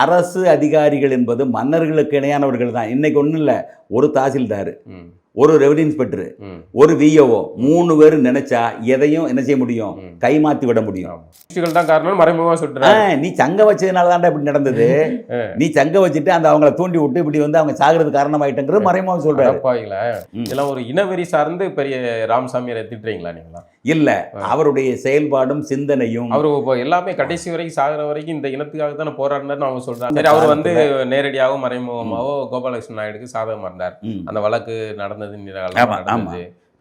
அரசு அதிகாரிகள் என்பது மன்னர்களுக்கு இணையானவர்கள் தான். இன்னைக்கு ஒன்றும் இல்லை, ஒரு தாசில்தார், ஒரு ரெவன்யூ இன்ஸ்பெக்டர், ஒரு விஓஓ, 3 பேரும் நினைச்சா எதையும் என்ன செய்ய முடியும், கைமாத்தி விட முடியும். தான் காரணம் மறைமுகமா சொல்றேன். நீ சங்கம் வச்சதுனால தான்டா இப்படி நடந்தது. நீ சங்கம் வச்சுட்டு அந்த அவங்கள தூண்டி விட்டு இப்படி வந்து அவங்க சாகிறது காரணமாயிட்டங்கிறது மறைமுகமா சொல்றாரு. இதெல்லாம் ஒரு இனவெறி சார்ந்து பெரிய ராமசாமியை திட்டுறீங்களா நீங்களா? இல்ல, அவருடைய செயல்பாடும் சிந்தனையும் அவரு எல்லாமே கடைசி வரைக்கும் சாகிற வரைக்கும் இந்த இனத்துக்காக தானே போராடினார்னு அவங்க சொல்றாங்க. சரி, அவர் வந்து நேரடியாகவும் மறைமுகமாவோ கோபாலகிருஷ்ணன் நாயுடுக்கு சாதகமா இருந்தார். அந்த வழக்கு நடந்தது,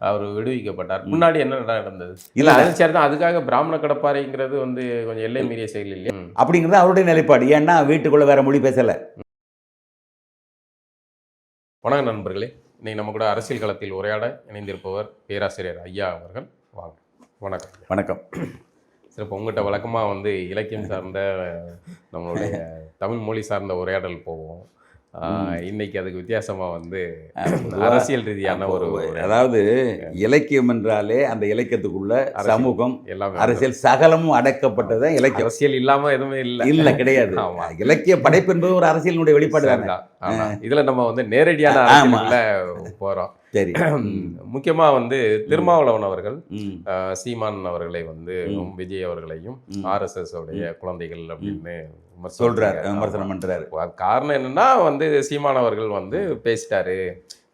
அவர் விடுவிக்கப்பட்டார். முன்னாடி என்ன நடந்தது இல்ல, அது சரிதான். அதுக்காக பிராமண கடப்பாறைங்கிறது வந்து கொஞ்சம் எல்லை மீறிய செயல் இல்லையா அப்படிங்கிறது அவருடைய நிலைப்பாடு. ஏன்னா வீட்டுக்குள்ள வேற மொழி பேசல. வணக்கம் நண்பர்களே, இன்னைக்கு நம்ம கூட அரசியல் களத்தில் உரையாட இணைந்திருப்பவர் பேராசிரியர் ஐயா அவர்கள். வாங்க. வணக்கம். வணக்கம். சரி, இப்போ உங்கள்கிட்ட வழக்கமாக வந்து இலக்கியம் சார்ந்த நம்மளுடைய தமிழ் மொழி சார்ந்த உரையாடல் போவோம். இன்னைக்கு அதுக்கு வித்தியாசமா வந்து அரசியல் ரீதியான ஒரு, அதாவது இலக்கியம் என்றாலே அந்த இலக்கியத்துக்குள்ள சமூகம் எல்லாமே அரசியல் சகலமும் அடக்கப்பட்டது இலக்கியம். அரசியல் இல்லாம எதுவுமே இல்லை, கிடையாது. இலக்கிய படைப்பு என்பது ஒரு அரசியலினுடைய வெளிப்பாடு தான். இதுல நம்ம வந்து நேரடியான அரசியல்ல போறோம். சரி, முக்கியமா வந்து திருமாவளவன் அவர்கள் சீமான் அவர்களை வந்து விஜய் அவர்களையும் RSS உடைய குழந்தைகள் அப்படின்னு சொல்றாரு, விமர்சனம் பண்றாரு. காரணம் என்னன்னா வந்து சீமான் அவர்கள் வந்து பேசிட்டாரு,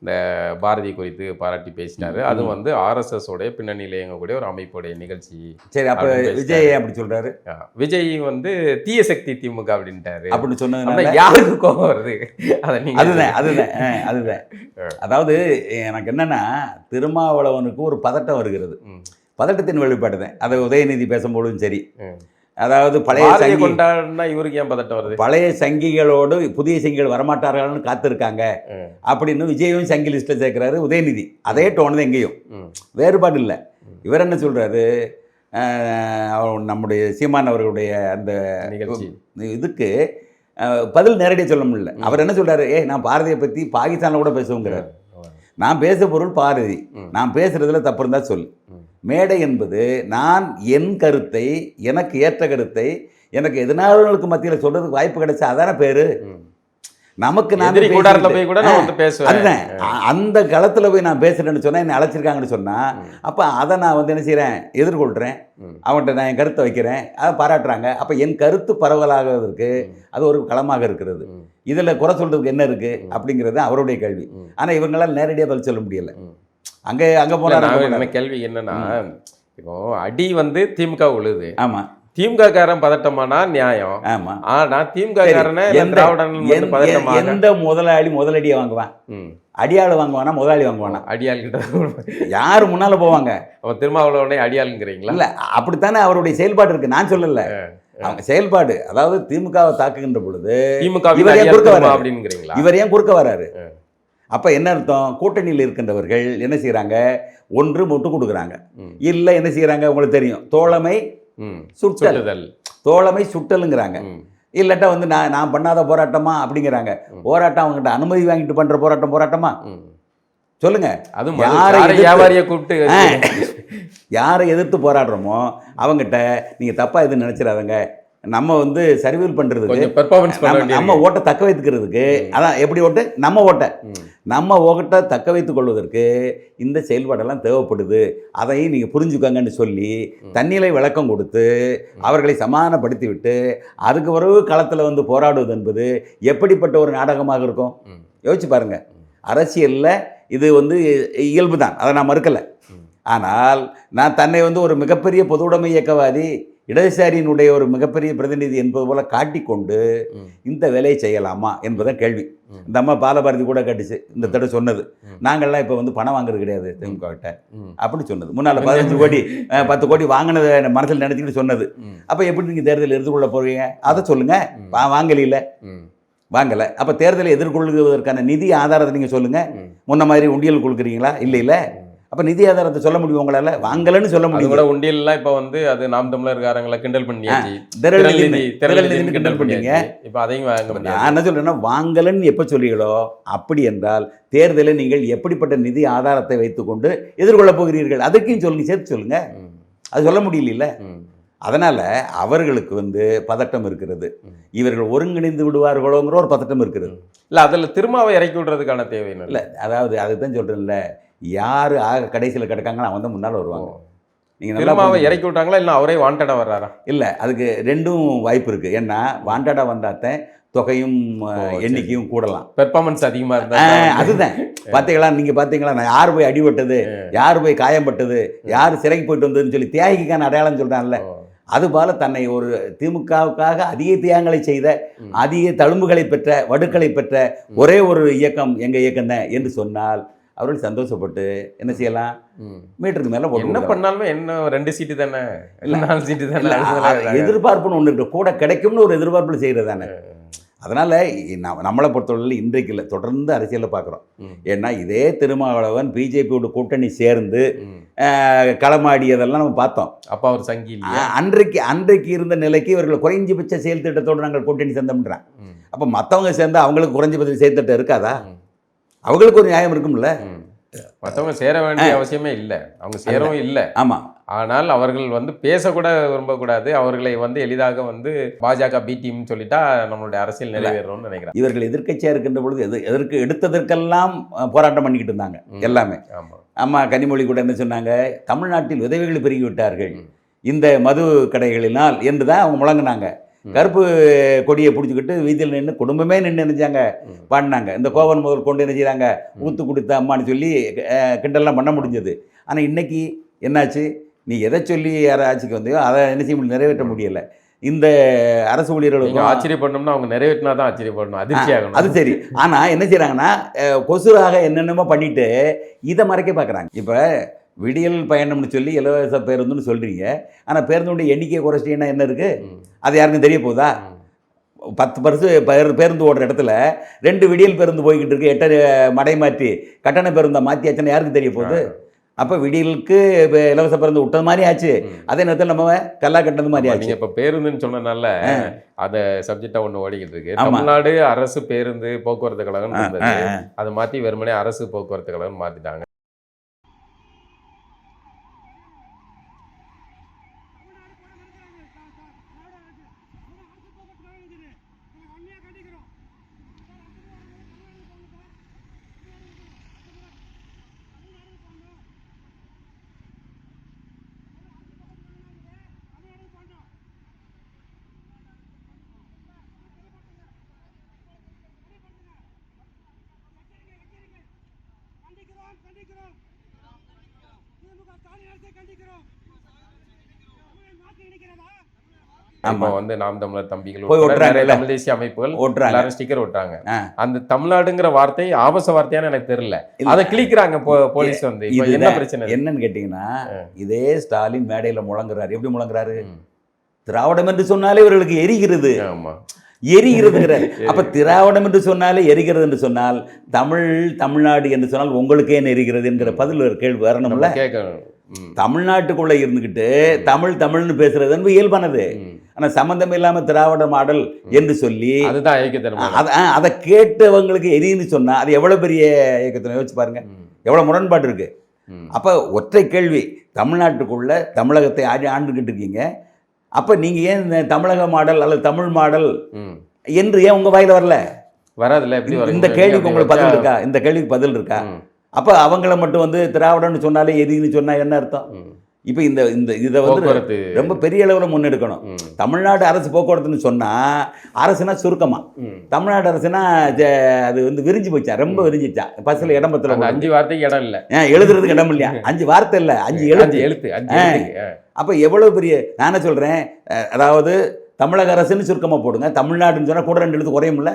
இந்த பாரதி குறித்து பாராட்டி பேசிட்டாரு. அது வந்து RSS உடைய பின்னணியில இயங்கக்கூடிய ஒரு அமைப்புடைய நிகழ்ச்சி. சரி, அப்ப விஜய் அப்படி சொல்றாரு. விஜய் வந்து தீய சக்தி திமுக அப்படின்ட்டாரு. அப்படின்னு சொன்னது யாருக்கு கோபம் வருது? அதுதான். அதாவது எனக்கு என்னன்னா, திருமாவளவனுக்கு ஒரு பதட்டம் வருகிறது. பதட்டத்தின் வெளிப்பாடு தான். அதை உதயநிதி பேசும்போதும் சரி, அதாவது பழைய இவருக்கு ஏன் பதட்டம் வருது, பழைய சங்கிகளோடு புதிய சங்கிகள் வரமாட்டார்கள்னு காத்திருக்காங்க அப்படின்னு விஜயும் சங்கி லிஸ்ட்ல சேர்க்கிறாரு உதயநிதி. அதே டோன் தான் எங்கேயும், வேறுபாடு இல்லை. இவர் என்ன சொல்றாரு, நம்முடைய சீமான் அவர்களுடைய அந்த இதுக்கு பதில் நேரடியாக சொல்ல முடியல. அவர் என்ன சொல்றாரு, நான் பாரதியை பற்றி பாகிஸ்தானில் கூட பேசுவோங்கிறார். நான் பேச பொருள் பாரதி, நான் பேசுறதுல தப்பு இருந்தால் சொல். மேடை என்பது நான் என் கருத்தை, எனக்கு ஏற்ற கருத்தை எனக்கு எதிராளர்களுக்கு மத்தியில் சொல்றதுக்கு வாய்ப்பு கிடைச்சா அதான பேரு. நமக்கு நான் அந்த களத்துல போய் நான் பேசுறேன்னு சொன்னா, என்ன அழைச்சிருக்காங்கன்னு சொன்னா, அப்ப அதை நான் வந்து என்ன செய்யறேன், எதிர்கொள்றேன். அவன்கிட்ட நான் என் கருத்தை வைக்கிறேன், அதை பாராட்டுறாங்க. அப்ப என் கருத்து பரவலாகிறதுக்கு அது ஒரு களமாக இருக்கிறது. இதுல குறை சொல்றதுக்கு என்ன இருக்கு அப்படிங்கிறது அவருடைய கேள்வி. ஆனா இவங்களால நேரடியாக பதில் சொல்ல முடியல. அங்க போன கேள்வி என்னன்னா, இப்போ அடி வந்து திமுக உழுது. ஆமா, திமுக காரன் பதட்டமானா நியாயம். ஆமா, ஆனா திமுக காரனை எந்த முதலடியை வாங்குவான்? அடியாள் வாங்குவானா முதலாளி வாங்குவானா? அடியாள் கிட்ட யாரு முன்னால போவாங்க? திருமாவளவனே அடியாளுங்கிறீங்களா? இல்ல, அப்படித்தானே அவருடைய செயல்பாடு இருக்கு. நான் சொல்லல, அவங்க செயல்பாடு. அதாவது திமுகவை தாக்குகின்ற பொழுது திமுக அப்படிங்கிறீங்களா? இவர் ஏன் குறுக்க வராரு? அப்போ என்ன அர்த்தம், கூட்டணியில் இருக்கின்றவர்கள் என்ன செய்கிறாங்க, ஒன்று முட்டு கொடுக்குறாங்க, இல்லை என்ன செய்கிறாங்க உங்களுக்கு தெரியும், தோழமை சுட்டலுங்கிறாங்க. இல்லாட்டா வந்து நான் பண்ணாத போராட்டமா அப்படிங்கிறாங்க. போராட்டம் அவங்ககிட்ட அனுமதி வாங்கிட்டு பண்ணுற போராட்டமா சொல்லுங்க. யாரை எதிர்த்து போராடுறோமோ அவங்ககிட்ட நீங்கள் தப்பாக எதுவும் நினச்சிடாதங்க, நம்ம வந்து சர்வீல் பண்ணுறதுக்கு, நம்ம ஓட்டை தக்க வைத்துக்கிறதுக்கு, அதான் எப்படி ஓட்டு, நம்ம ஓட்டை தக்க வைத்துக் கொள்வதற்கு இந்த செயல்பாடெல்லாம் தேவைப்படுது, அதையும் நீங்கள் புரிஞ்சுக்கோங்கன்னு சொல்லி தன்னிலை விளக்கம் கொடுத்து அவர்களை சமாதானப்படுத்தி விட்டு அதுக்கு பிறகு களத்தில் வந்து போராடுவது என்பது எப்படிப்பட்ட ஒரு நாடகமாக இருக்கும் யோசிச்சு பாருங்க. அரசியலில் இது வந்து இயல்பு தான், அதை நான் மறுக்கலை. ஆனால் நான் தன்னை வந்து ஒரு மிகப்பெரிய பொது உடைமை இயக்கவாதி, இடதுசாரியினுடைய ஒரு மிகப்பெரிய பிரதிநிதி என்பது போல காட்டிக்கொண்டு இந்த வேலையை செய்யலாமா என்பதான் கேள்வி. இந்த அம்மா பாலபாரதி கூட கேட்டுச்சு இந்த தடவை சொன்னது, நாங்கள்லாம் இப்போ வந்து பணம் வாங்குறது கிடையாது திமுக கிட்ட அப்படி சொன்னது. முன்னால் 15 கோடி 10 கோடி வாங்கினதை மனசில் நினைச்சிக்கிட்டு சொன்னது. அப்போ எப்படி நீங்கள் தேர்தலில் எதிர்கொள்ள போறீங்க அதை சொல்லுங்க. வாங்கலை, அப்போ தேர்தலை எதிர்கொள்வதற்கான நிதி ஆதாரத்தை நீங்கள் சொல்லுங்கள். முன்ன மாதிரி உண்டியல் கொடுக்குறீங்களா? இல்லை. அப்போ நிதி ஆதாரத்தை சொல்ல முடியும் உங்களால்? வாங்கலன்னு சொல்ல முடியும். கூட உண்டியல்லாம் இப்போ வந்து அது நாம் தமிழர்காரங்களை கிண்டல் பண்ணியாச்சு, கிண்டல் பண்ணீங்க. இப்போ அதையும் வாங்க. நான் என்ன சொல்றேன்னா, வாங்கலன்னு எப்போ சொல்றீங்களோ அப்படி என்றால் தேர்தலை நீங்கள் எப்படிப்பட்ட நிதி ஆதாரத்தை வைத்துக்கொண்டு எதிர்கொள்ள போகிறீர்கள், அதுக்கும் சொல்லுங்க, சேர்த்து சொல்லுங்க. அது சொல்ல முடியல. அதனால் அவர்களுக்கு வந்து பதட்டம் இருக்கிறது. இவர்கள் ஒருங்கிணைந்து விடுவார்களோங்கிற ஒரு பதட்டம் இருக்கிறது. இல்லை, அதில் திருமாவை இறக்கி விடுறதுக்கான தேவை இல்லை, அதாவது அதுதான் சொல்கிறேன்ல, யார் கடைசியில் கிடக்காங்களோ அவன் தான் முன்னால் வருவாங்க. நீங்கள் திருமாவை இறக்கி விட்டாங்களா இல்லை அவரே வாண்டடாக வர்றாரா? இல்லை, அதுக்கு ரெண்டும் வாய்ப்பு இருக்குது. ஏன்னா வாண்டடாக வந்தாத்தான் தொகையும் எண்ணிக்கையும் கூடலாம், பெர்ஃபார்மன்ஸ் அதிகமாக இருந்தால். அதுதான் பார்த்தீங்களா, நீங்கள் பார்த்தீங்களா, நான் யார் போய் அடிபட்டது, யார் போய் காயப்பட்டது, யார் சிறைக்கு போயிட்டு வந்ததுன்னு சொல்லி தியாகிக்கான அடையாளம் சொல்கிறான்ல, அதுபோல தன்னை ஒரு திமுகவுக்காக அதிக தியாகங்களை செய்த, அதிக தழும்புகளை பெற்ற, வடுக்களை பெற்ற ஒரே ஒரு இயக்கம் எங்கள் இயக்கம் தான் என்று சொன்னால் அவர்கள் சந்தோஷப்பட்டு என்ன செய்யலாம், மீட்டருக்கு மேலே என்ன பண்ணாலுமே என்ன 2 சீட்டு தானே, 4 சீட்டு தானே, எதிர்பார்ப்புன்னு ஒன்று இருக்கு, கூட கிடைக்கும்னு ஒரு எதிர்பார்ப்பில் செய்கிறது தானே. அதனால் நம்மளை பொறுத்தவரையில் இன்றைக்கு இல்லை, தொடர்ந்து அரசியலில் பார்க்குறோம். ஏன்னா இதே திருமாவளவன் பிஜேபியோட கூட்டணி சேர்ந்து களமாடியதெல்லாம் நம்ம பார்த்தோம். அப்போ அவர் சங்கி அன்றைக்கு இருந்த நிலைக்கு இவர்கள் குறைஞ்சபட்ச செயல் திட்டத்தோடு நாங்கள் கூட்டணி சேர்ந்தோம்ன்றான். அப்போ மற்றவங்க சேர்ந்தால் அவங்களுக்கு குறைஞ்சபட்ச செயல் திட்டம் இருக்காதா? அவங்களுக்கு ஒரு நியாயம் இருக்கும்ல. மற்றவங்க சேர வேண்டிய அவசியமே இல்லை, அவங்க சேரவும் இல்லை. ஆமாம், ஆனால் அவர்கள் வந்து பேசக்கூட விரும்பக்கூடாது. அவர்களை வந்து எளிதாக வந்து பாஜக பி டீம்னு சொல்லிட்டா நம்மளுடைய அரசியல் நிறைவேறணும்னு நினைக்கிறேன். இவர்கள் எதிர்க்கட்சியாக இருக்கின்ற பொழுது எதற்கு எடுத்ததற்கெல்லாம் போராட்டம் பண்ணிக்கிட்டு இருந்தாங்க எல்லாமே. ஆமாம், கனிமொழி கூட என்ன சொன்னாங்க, தமிழ்நாட்டில் உதவிகள் பெருகிவிட்டார்கள் இந்த மது கடைகளினால் என்று தான் அவங்க முழங்கினாங்க. கருப்பு கொடியை பிடிச்சிக்கிட்டு வீதியில் நின்று குடும்பமே நின்று நினைச்சாங்க, பாடினாங்க. இந்த கோவன் முதல் கொண்டு என்ன செய்கிறாங்க, ஊத்து கொடுத்த அம்மான்னு சொல்லி கிண்டல்லாம் பண்ண முடிஞ்சது. ஆனால் இன்னைக்கு என்னாச்சு, நீ எதை சொல்லி யாரை ஆட்சிக்கு வந்தையோ அதை என்ன செய்ய முடியும், நிறைவேற்ற முடியலை. இந்த அரசு ஊழியர்களுக்கு ஆச்சரியப்படணும்னா அவங்க நிறைவேற்றினா தான் ஆச்சரியப்படணும், அதிர்ச்சியாகணும். அது சரி. ஆனால் என்ன செய்கிறாங்கன்னா, கொசுராக என்னென்னமோ பண்ணிட்டு இதை மறைக்க பார்க்குறாங்க. இப்போ விடியல் பயணம்னு சொல்லி இலவச பேருந்துன்னு சொல்கிறீங்க, ஆனால் பேருந்துடைய எண்ணிக்கையை குறைச்சிட்டீங்கன்னா என்ன இருக்குது, அது யாருக்கும் தெரிய போகுதா? 10 பேருந்து ஓடுற இடத்துல 2 விடியல் பேருந்து போய்கிட்டு இருக்கு, 8 மடை மாற்றி கட்டண பேருந்தை மாற்றியாச்சுன்னா யாருக்கு தெரிய போகுது? அப்போ விடியலுக்கு இலவச பேருந்து விட்டது மாதிரி ஆச்சு, அதே நேரத்தில் நம்ம கல்லா கட்டது மாதிரி ஆச்சு. நீங்கள் இப்போ பேருந்துன்னு சொன்னதுனால அதை சப்ஜெக்டாக ஒன்று ஓடிக்கிட்டு இருக்கு. தமிழ்நாடு அரசு பேருந்து போக்குவரத்து கழகம் இருந்தது, அதை மாற்றி வெறுமனே அரசு போக்குவரத்து கழகம் மாற்றிட்டாங்க. நம்ம வந்து நாம் தமிழர் தம்பிகள் தமிழ் தேசிய அமைப்புகள் எல்லாரும் ஸ்டிக்கர் ஓட்டுறாங்க. அந்த தமிழ்நாடுங்கிற வார்த்தை ஆபாச வார்த்தையான எனக்கு தெரியல, அதை கிளிக்கிறாங்க போலீஸ். வந்து என்ன பிரச்சனை என்னன்னு கேட்டீங்கன்னா, இதே ஸ்டாலின் மேடையில முழங்குறாரு. எப்படி முழங்குறாரு? திராவிடம் என்று சொன்னாலே இவர்களுக்கு எரிகிறது. ஆமா, எரிகிறதுங்கிற. அப்ப திராவிடம் என்று சொன்னாலே எரிகிறது என்று சொன்னால், தமிழ்நாடு என்று சொன்னால் உங்களுக்கே எரிகிறது என்கிற பதில் ஒரு கேள்வி வரணும்ல. கேட்கணும். தமிழ்நாட்டுக்குள்ள இருந்துகிட்டு தமிழ்னு பேசுறது என்பது இயல்பானது. ஆனா சம்பந்தம் இல்லாம திராவிட மாடல் என்று சொல்லி அதை கேட்டவங்களுக்கு எரின்னு சொன்னா அது எவ்வளவு பெரிய இயக்கத்தை யோசிச்சு பாருங்க, எவ்வளவு முரண்பாடு இருக்கு. அப்ப ஒற்றை கேள்வி, தமிழ்நாட்டுக்குள்ள தமிழகத்தை ஆண்டுகிட்டு இருக்கீங்க, அப்ப நீங்க ஏன் தமிழக மாடல் அல்லது தமிழ் மாடல் என்று ஏன் உங்க வாயில வரல? வராதுல்ல. இந்த கேள்விக்கு உங்களுக்கு பதில் இருக்கா? இந்த கேள்விக்கு பதில் இருக்கா? அப்போ அவங்கள மட்டும் வந்து திராவிடம்னு சொன்னாலே எதின்னு சொன்னால் என்ன அர்த்தம்? இப்போ இதை வந்து ரொம்ப பெரிய அளவில் முன்னெடுக்கணும். தமிழ்நாடு அரசு போக்குவரத்துன்னு சொன்னால், அரசுனா சுருக்கமாக, தமிழ்நாடு அரசுனா அது வந்து விரிஞ்சு போச்சா, ரொம்ப விரிஞ்சிச்சா. பஸ்ஸில் இடம் பத்தல, 5 வார்த்தைக்கு இடம் இல்லை, எழுதுறதுக்கு இடம் இல்லையா, 5 வார்த்தை இல்லை, 5 எழுத்து. அப்போ எவ்வளோ பெரிய, நானே சொல்கிறேன், அதாவது தமிழக அரசுன்னு சுருக்கமாக போடுங்க, தமிழ்நாடுன்னு சொன்னால் கூட 2 எழுத்து குறையும்ல.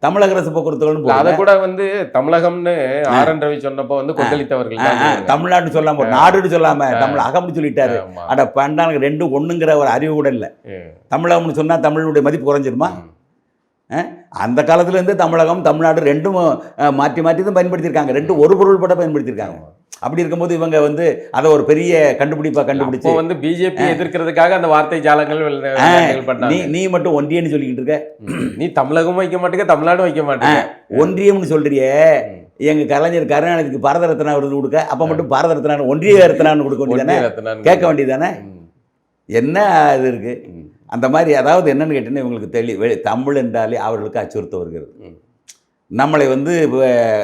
தமிழக அரசு போக்குவரத்து அதை கூட வந்து தமிழகம்னு ஆர்.என். ரவி சொன்னப்போ வந்து கொந்தளித்தவர்கள் தமிழ்நாடு சொல்லாம நாடுன்னு சொல்லாம தமிழகம்னு சொல்லிட்டாரு. அட பண்டாங்க 2 ஒண்ணுங்கிற ஒரு அறிவு கூட இல்லை. தமிழகம்னு சொன்னா தமிழுடைய மதிப்பு குறைஞ்சிருமா? அந்த காலத்துல இருந்து தமிழகம் தமிழ்நாடு 2ம் மாற்றி தான் பயன்படுத்தியிருக்காங்க. 2 ஒரு பொருள் பட பயன்படுத்தியிருக்காங்க. அப்படி இருக்கும்போது இவங்க வந்து அதை ஒரு பெரிய கண்டுபிடிச்சு வந்து பிஜேபி எதிர்க்கிறதுக்காக அந்த வார்த்தை ஜாலங்கள் நீ மட்டும் ஒன்றியம்னு சொல்லிக்கிட்டு இருக்க, நீ தமிழகம் வைக்க மாட்டேங்க, தமிழ்நாடு வைக்க மாட்டேங்க, ஒன்றியம்னு சொல்றியே. எங்க கலைஞர் கருணாநிதிக்கு பாரத ரத்னா விருது கொடுக்க, அப்ப மட்டும் பாரத ரத்னா ஒன்றிய ரத்னான்னு கொடுக்க வேண்டியதானே, கேட்க வேண்டியதானே. என்ன இது இருக்குது அந்த மாதிரி. அதாவது என்னென்னு கேட்டிங்கன்னா இவங்களுக்கு தமிழ் என்றாலே அவர்களுக்கு அச்சுறுத்த வருகிறது. நம்மளை வந்து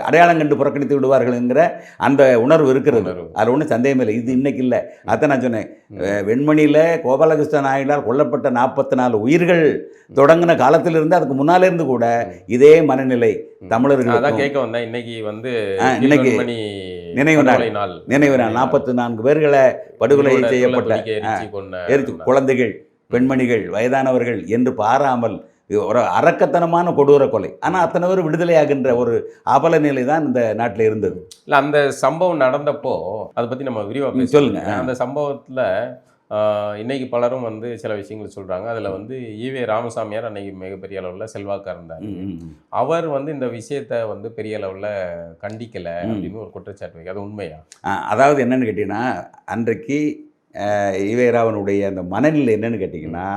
அடையாளம் கண்டு புறக்கணித்து விடுவார்கள்ங்கிற அந்த உணர்வு இருக்கிறது. அது ஒன்றும் சந்தேகமே இல்லை. இது இன்னைக்கு இல்லை. அதான் நான் சொன்னேன், வெண்மணியில் கோபாலகிருஷ்ண நாயுடால் கொல்லப்பட்ட 44 உயிர்கள் தொடங்கின காலத்திலிருந்து அதுக்கு முன்னாலே இருந்து கூட இதே மனநிலை தமிழர்கள் தான் கேட்க வந்தேன். இன்னைக்கு வந்து இன்னைக்கு நினைவு நாள் 44 பேர்களை படுகொலை செய்யப்பட்ட குழந்தைகள், பெண்மணிகள், வயதானவர்கள் என்று பாராமல் ஒரு அரக்கத்தனமான கொடூர கொலை. ஆனால் அத்தனை பேர் விடுதலையாகின்ற ஒரு அவல நிலை தான் இந்த நாட்டில் இருந்தது. இல்லை, அந்த சம்பவம் நடந்தப்போ அதை பற்றி நம்ம விரிவாக சொல்லுங்க. அந்த சம்பவத்தில் இன்னைக்கு பலரும் வந்து சில விஷயங்கள் சொல்கிறாங்க. அதில் வந்து ஈவே ராமசாமியார் அன்னைக்கு மிகப்பெரிய அளவில் செல்வாக்காக இருந்தார். அவர் வந்து இந்த விஷயத்தை வந்து பெரிய அளவில் கண்டிக்கலை அப்படின்னு ஒரு குற்றச்சாட்டு வைக்க, அது உண்மையா? அதாவது என்னென்னு கேட்டிங்கன்னா, அன்றைக்கு ஈவே ராவனுடைய அந்த மனநிலை என்னென்னு கேட்டிங்கன்னா,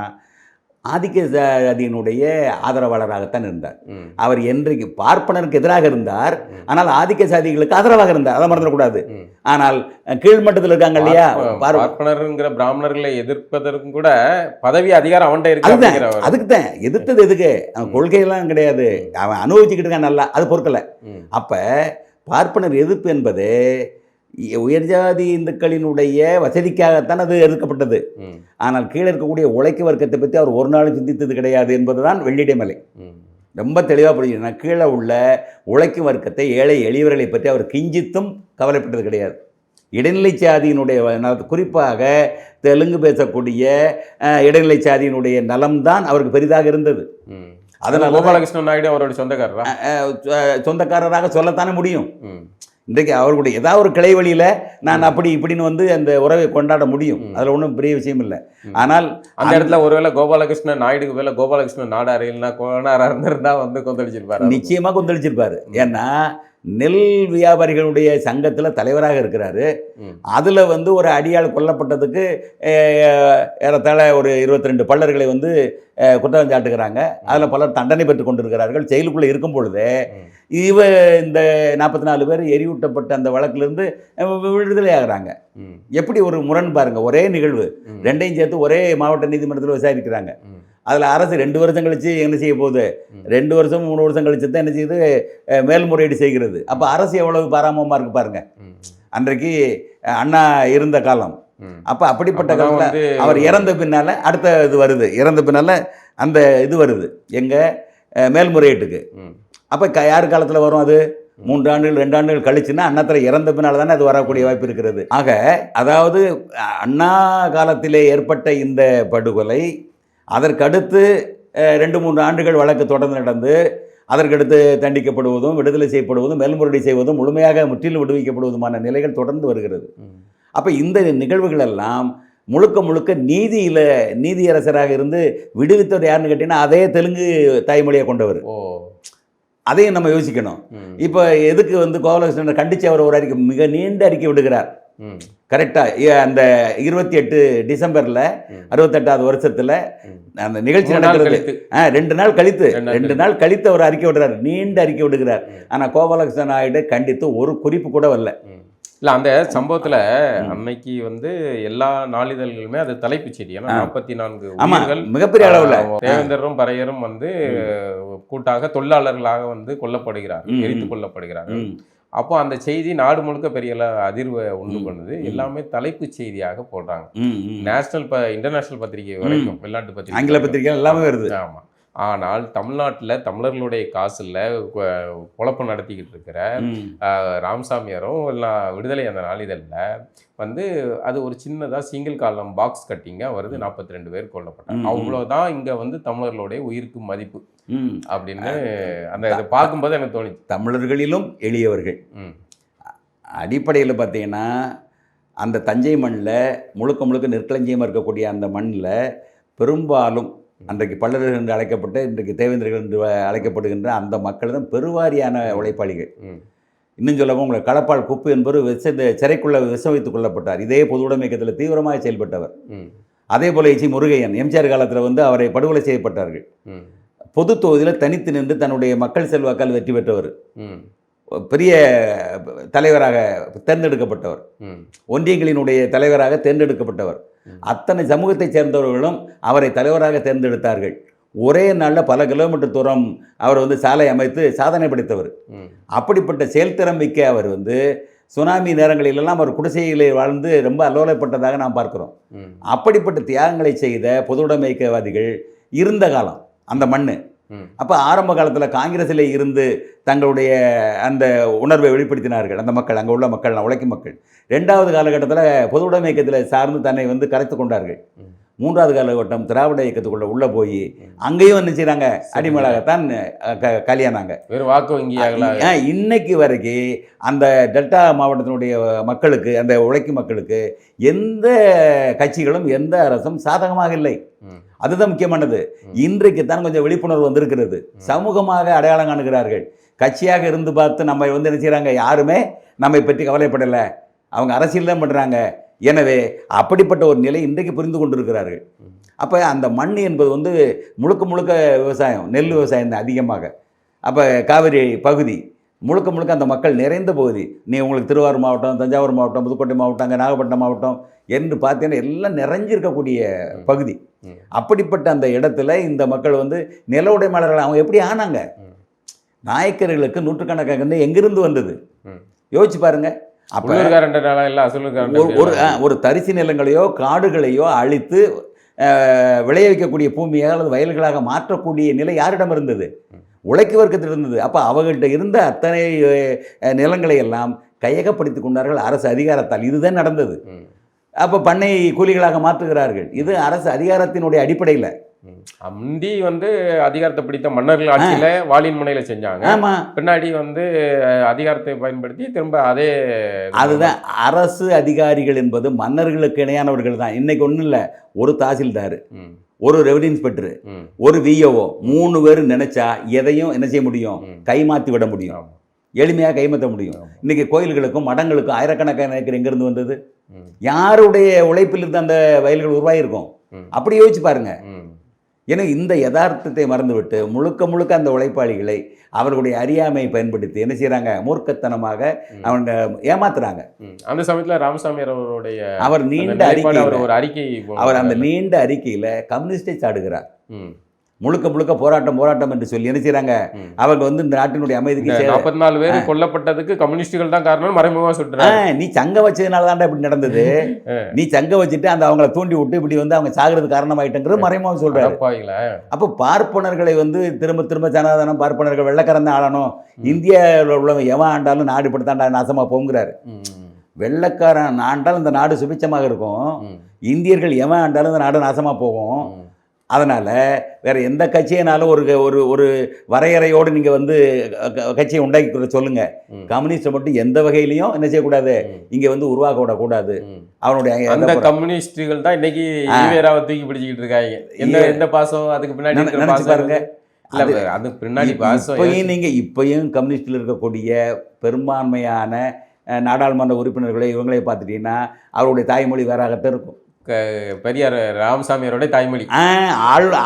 ஆதிக்க சாதியினுடைய ஆதரவாளராகத்தான் இருந்தார். அவர் என்றைக்கு பார்ப்பனருக்கு எதிராக இருந்தார், ஆனால் ஆதிக்க சாதிகளுக்கு ஆதரவாக இருந்தார். அதை மறந்துடக்கூடாது. ஆனால் கீழ்மட்டத்தில் இருக்காங்க இல்லையா, பார்ப்பனருங்கிற பிராமணர்களை எதிர்ப்பதற்கும் கூட பதவி அதிகாரம் அவன்கிட்ட இருக்கு. அதுக்கு தான் எதிர்த்தது. எதுக்கு? கொள்கையெல்லாம் கிடையாது, அவன் அனுபவிச்சுக்கிட்டு இருக்கான் நல்லா, அது பொறுக்கலை. அப்போ பார்ப்பனர் எதிர்ப்பு என்பது உயர்ஜாதி இந்துக்களினுடைய வசதிக்காகத்தான் அது எதிர்க்கப்பட்டது. ஆனால் கீழே இருக்கக்கூடிய உழைக்க வர்க்கத்தை பற்றி அவர் ஒரு நாளும் சிந்தித்தது கிடையாது என்பதுதான் வெள்ளிடைமலை. ரொம்ப தெளிவாக புரிஞ்சுக்கணும். கீழே உள்ள உழைக்கும் வர்க்கத்தை, ஏழை எளியவர்களை பற்றி அவர் கிஞ்சித்தும் கவலைப்பட்டது கிடையாது. இடைநிலை சாதியினுடைய குறிப்பாக தெலுங்கு பேசக்கூடிய இடைநிலை சாதியினுடைய நலம்தான் அவருக்கு பெரிதாக இருந்தது. அதனால் கோபாலகிருஷ்ண நாயுடு அவருடைய சொந்தக்காரராக சொல்லத்தானே முடியும். இன்றைக்கு அவர்களுடைய ஏதாவது ஒரு கிளை வழியில் நான் அப்படி இப்படின்னு வந்து அந்த உறவை கொண்டாட முடியும். அதில் ஒன்றும் பெரிய விஷயம் இல்லை. ஆனால் அந்த இடத்துல ஒருவேளை கோபாலகிருஷ்ண நாயுடுக்கு வேலை கோபாலகிருஷ்ண நாடார் இல்லைன்னா கோனாராக இருந்திருந்தா வந்து கொந்தளிச்சிருப்பாரு. நிச்சயமாக கொந்தளிச்சிருப்பாரு. ஏன்னா நெல் வியாபாரிகளுடைய சங்கத்தில் தலைவராக இருக்கிறாரு. அதில் வந்து ஒரு அடியாள் கொல்லப்பட்டதுக்கு ஏறத்தாழ ஒரு 22 பல்லர்களை வந்து குற்றம் சாட்டுகிறாங்க. அதில் பலர் தண்டனை பெற்று கொண்டிருக்கிறார்கள். செயலுக்குள்ளே இருக்கும் பொழுது இந்த 44 பேர் எரியூட்டப்பட்ட அந்த வழக்கிலிருந்து விடுதலை ஆகிறாங்க. எப்படி ஒரு முரண் பாருங்க. ஒரே நிகழ்வு, ரெண்டையும் சேர்த்து ஒரே மாவட்ட நீதிமன்றத்தில் விசாரிக்கிறாங்க. அதில் அரசு 2 வருஷம் கழித்து என்ன செய்ய போகுது? 2 வருஷம் 3 வருஷம் கழிச்சு தான் என்ன செய்யுது? மேல்முறையீடு செய்கிறது. அப்போ அரசு எவ்வளவு பாராமமாக இருக்கு பாருங்க. அன்றைக்கு அண்ணா இருந்த காலம். அப்போ அப்படிப்பட்ட காலத்தில் அவர் இறந்த பின்னால் அடுத்த இது வருது. இறந்த பின்னால் அந்த இது வருது எங்கள் மேல்முறையீட்டுக்கு. அப்போ யார் காலத்தில் வரும்? அது 3 ஆண்டுகள் 2 ஆண்டுகள் கழிச்சுன்னா அண்ணாத்தில் இறந்த பின்னால் தானே அது வரக்கூடிய வாய்ப்பு இருக்கிறது. ஆக அதாவது அண்ணா காலத்திலே ஏற்பட்ட இந்த படுகொலை, அதற்கடுத்து 2-3 ஆண்டுகள் வழக்கு தொடர்ந்து நடந்து அதற்கடுத்து தண்டிக்கப்படுவதும், விடுதலை செய்யப்படுவதும், மேல்முறையீடு செய்வதும், முழுமையாக முற்றிலும் விடுவிக்கப்படுவதுமான நிலைகள் தொடர்ந்து வருகிறது. அப்போ இந்த நிகழ்வுகள் எல்லாம் முழுக்க முழுக்க நீதியரசராக இருந்து விடுவித்தவர் யாருன்னு கேட்டீங்கன்னா அதே தெலுங்கு தாய்மொழியை கொண்டவர். அதையும் நம்ம யோசிக்கணும். இப்போ எதுக்கு வந்து கோபாலகிருஷ்ணன் கண்டித்து அவர் ஒரு அறிக்கை, மிக நீண்ட அறிக்கை விடுகிறார். கரெக்டாக அந்த 28 டிசம்பரில் 68வது வருஷத்தில் அந்த நிகழ்ச்சி நடக்கிறது 2 நாள் கழித்து அவர் அறிக்கை விடுறார். நீண்ட அறிக்கை விடுகிறார். ஆனால் கோபாலகிருஷ்ண நாயுடு கண்டித்து ஒரு குறிப்பு கூட வரல. இல்லை, அந்த சம்பவத்தில் அன்னைக்கு வந்து எல்லா நாளிதழ்களுமே அது தலைப்புச் செய்தி. ஏன்னா 44 மிகப்பெரிய அளவில் தேவேந்தரும் பறையரும் வந்து கூட்டாக தொழிலாளர்களாக வந்து கொல்லப்படுகிறார்கள், எரித்து கொல்லப்படுகிறார்கள். அப்போ அந்த செய்தி நாடு முழுக்க பெரிய அதிர்வை உண்டு பண்ணுது. எல்லாமே தலைப்புச் செய்தியாக போடுறாங்க. நேஷனல் இன்டர்நேஷனல் பத்திரிகை வரைக்கும், வெளிநாட்டு பத்திரிகை, ஆங்கில பத்திரிகை எல்லாமே வருது. ஆமாம். ஆனால் தமிழ்நாட்டில் தமிழர்களுடைய காசில் பொழப்பு நடத்திக்கிட்டு இருக்கிற ராமசாமியாரும் எல்லாம் விடுதலை அந்த நாளிதழில் வந்து அது ஒரு சின்னதாக சிங்கிள் காலம் பாக்ஸ் கட்டிங்காக வருது. 42 பேர் கொல்லப்பட்டாங்க. அவ்வளோதான் இங்கே வந்து தமிழர்களுடைய உயிருக்கு மதிப்பு அப்படின்னு அந்த இதை பார்க்கும்போது எனக்கு தோணுச்சு. தமிழர்களிலும் எளியவர்கள் அடிப்படையில் பார்த்தீங்கன்னா அந்த தஞ்சை மண்ணில் முழுக்க முழுக்க நெற்களஞ்சியமாக இருக்கக்கூடிய அந்த மண்ணில் பெரும்பாலும் அன்றைக்கு பல்லர்கள் என்று அழைக்கப்பட்டு இன்றைக்கு தேவேந்திரர்கள் என்று அழைக்கப்படுகின்ற அந்த மக்கள் தான் பெருவாரியான உழைப்பாளிகள். இன்னும் சொல்லவும் உங்களை களப்பால் குப்பு என்பவர் சிறைக்குள்ள விஷம் வைத்துக் கொள்ளப்பட்டார். இதே பொது உடைமை இயக்கத்தில் தீவிரமாக செயல்பட்டவர். அதே போல் எச்சி முருகையன் எம்ஜிஆர் காலத்தில் வந்து அவரை படுகொலை செய்யப்பட்டார்கள். பொது தொகுதியில் தனித்து நின்று தன்னுடைய மக்கள் செல்வாக்கால் வெற்றி பெற்றவர், பெரிய தலைவராக தேர்ந்தெடுக்கப்பட்டவர், ஒன்றியங்களினுடைய தலைவராக தேர்ந்தெடுக்கப்பட்டவர். அத்தனை சமூகத்தைச் சேர்ந்தவர்களும் அவரை தலைவராக தேர்ந்தெடுத்தார்கள். ஒரே நாளில் பல கிலோமீட்டர் தூரம் அவர் வந்து சாலை அமைத்து சாதனை படைத்தவர். அப்படிப்பட்ட செயல்திறம் மிக்க அவர் வந்து சுனாமி நேரங்களிலெல்லாம் அவர் குடிசைகளை வாழ்ந்து ரொம்ப அல்லோலைப்பட்டதாக நாம் பார்க்கிறோம். அப்படிப்பட்ட தியாகங்களை செய்த பொதுவுடைமை இயக்கவாதிகள் இருந்த காலம் அந்த மண். அப்போ ஆரம்ப காலத்தில் காங்கிரஸில் இருந்து தங்களுடைய அந்த உணர்வை வெளிப்படுத்தினார்கள் அந்த மக்கள், அங்கே உள்ள மக்கள், உழைக்கும் மக்கள். 2வது காலகட்டத்தில் பொதுவுடைமை இயக்கத்தில் சார்ந்து தன்னை வந்து கரைத்து கொண்டார்கள். 3வது காலகட்டம் திராவிட இயக்கத்துக்குள்ள உள்ள போய் அங்கேயும் என்ன செய்கிறாங்க, அடிமலாகத்தான் கல்யாணாங்க. வேறு வாக்கு வங்கியாக இன்னைக்கு வரைக்கும் அந்த டெல்டா மாவட்டத்தினுடைய மக்களுக்கு, அந்த உழைக்கும் மக்களுக்கு எந்த கட்சிகளும் எந்த அரசும் சாதகமாக இல்லை. அதுதான் முக்கியமானது. இன்றைக்கு தான் கொஞ்சம் விழிப்புணர்வு வந்திருக்கிறது. சமூகமாக அடையாளம் காணுகிறார்கள். கட்சியாக இருந்து பார்த்து நம்ம வந்து என்ன செய்கிறாங்க, யாருமே நம்மை பற்றி கவலைப்படலை, அவங்க அரசியல் தான் பண்ணுறாங்க. எனவே அப்படிப்பட்ட ஒரு நிலை இன்றைக்கு புரிந்து கொண்டிருக்கிறார்கள். அப்போ அந்த மண் என்பது வந்து முழுக்க முழுக்க விவசாயம், நெல் விவசாயம் தான் அதிகமாக. அப்போ காவிரி பகுதி முழுக்க முழுக்க அந்த மக்கள் நிறைந்த பகுதி. நீ உங்களுக்கு திருவாரூர் மாவட்டம், தஞ்சாவூர் மாவட்டம், புதுக்கோட்டை மாவட்டம், அங்கே நாகப்பட்டினம் மாவட்டம் என்று பார்த்தீங்கன்னா எல்லாம் நிறைஞ்சிருக்கக்கூடிய பகுதி. அப்படிப்பட்ட அந்த இடத்துல இந்த மக்கள் வந்து நில உடைமையாளர்கள் அவங்க எப்படி ஆனாங்க? நாயக்கர்களுக்கு நூற்றுக்கணக்காக எங்கிருந்து வந்தது யோசிச்சு பாருங்க. ஒரு தரிசு நிலங்களையோ காடுகளையோ அழித்து விளைய வைக்கக்கூடிய பூமியாக அல்லது வயல்களாக மாற்றக்கூடிய நிலை யாரிடம் இருந்தது? உழைக்கு வர்க்கத்தில் இருந்தது. அப்போ அவங்கள்ட்ட இருந்த அத்தனை நிலங்களை எல்லாம் கையகப்படுத்தி கொண்டார்கள் அரசு அதிகாரத்தால். இதுதான் நடந்தது. அப்போ பண்ணை கூலிகளாக மாற்றுகிறார்கள். இது அரசு அதிகாரத்தினுடைய அடிப்படையில். முந்தி வந்து அதிகாரத்தை பிடித்த மன்னர்கள் ஆட்சியில வாளின் முனையில செஞ்சாங்க. ஆமா, பின்னாடி வந்து அதிகாரத்தை பயன்படுத்தி திரும்ப அதே. அதுதான் அரசு அதிகாரிகள் என்பது மன்னர்களுக்கு இணையானவர்கள் தான். இன்னைக்கு ஒன்றும் இல்லை, ஒரு தாசில்தார், ஒரு ரெவன்யூ இன்ஸ்பெக்டர், ஒரு விஓஓ, 3 பேர் நினைச்சா எதையும் என்ன செய்ய முடியும், கைமாற்றி விட முடியும், எளிமையாக கைமாற்ற முடியும். இன்னைக்கு கோயில்களுக்கும் மடங்களுக்கும் ஆயிரக்கணக்கான ஏக்கர் எங்கிருந்து வந்தது? யாருடைய உழைப்பிலிருந்து அந்த வயல்கள் உருவாகிருக்கும்? அப்படி யோசிச்சு பாருங்க. ஏன்னா இந்த யதார்த்தத்தை மறந்துவிட்டு முழுக்க முழுக்க அந்த உழைப்பாளிகளை அவர்களுடைய அறியாமையை பயன்படுத்தி என்ன செய்யறாங்க, மூர்க்கத்தனமாக அவங்க ஏமாத்துறாங்க. அந்த சமயத்தில் ராமசாமி அவருடைய அவர் நீண்ட அறிக்கை, அவர் அந்த நீண்ட அறிக்கையில கம்யூனிஸ்டை சாடுகிறார். முழுக்க முழுக்க போராட்டம் என்று சொல்லி என்ன செய்யறாங்க, அவங்க வந்து இந்த நாட்டினுடைய அமைதிக்கு 44 பேர் கொல்லப்பட்டதுக்கு கம்யூனிஸ்டுகள் தான் காரணம் மறைமுகமாக சொல்றாங்க. நீ சங்கம் வச்சதுனால தான்டா இப்படி நடந்தது, நீ சங்கம் வச்சுட்டு அந்த அவங்கள தூண்டி விட்டு இப்படி வந்து அவங்க சாகிறது காரணமாயிட்டங்கிறது மறைமுகமாக சொல்றாரு. அப்போ பார்ப்பனர்களை வந்து திரும்ப திரும்ப சனாதனம், பார்ப்பனர்கள் வெள்ளைக்காரன் ஆளணும், இந்தியாவில் உள்ளவங்க எவன் ஆண்டாலும் நாடு இப்படித்தாண்டா நாசமா போங்கிறாரு. வெள்ளைக்காரன் ஆண்டாலும் இந்த நாடு சுபிச்சமாக இருக்கும், இந்தியர்கள் எவன் ஆண்டாலும் இந்த நாடு நாசமா போகும். அதனால் வேறு எந்த கட்சியினாலும் ஒரு வரையறையோடு நீங்கள் வந்து கட்சியை உண்டாக்கி சொல்லுங்கள். கம்யூனிஸ்ட்டை மட்டும் எந்த வகையிலையும் என்ன செய்யக்கூடாது, இங்கே வந்து உருவாக்க விடக்கூடாது. அவனுடைய அந்த கம்யூனிஸ்டுகள் தான் இன்னைக்கு ஈவேராவை தூக்கி பிடிச்சிக்கிட்டு இருக்காங்க. எந்த பாசம் அதுக்கு பின்னாடி நினச்சி பாருங்க. அது பின்னாடி பாசம் இப்பயும் கம்யூனிஸ்டில் இருக்கக்கூடிய பெரும்பான்மையான நாடாளுமன்ற உறுப்பினர்களை இவங்களே பார்த்துட்டீங்கன்னா அவருடைய தாய்மொழி வேறாகத்தான் இருக்கும். பெரியார் ராமசாமியாரோட தாய்மொழி.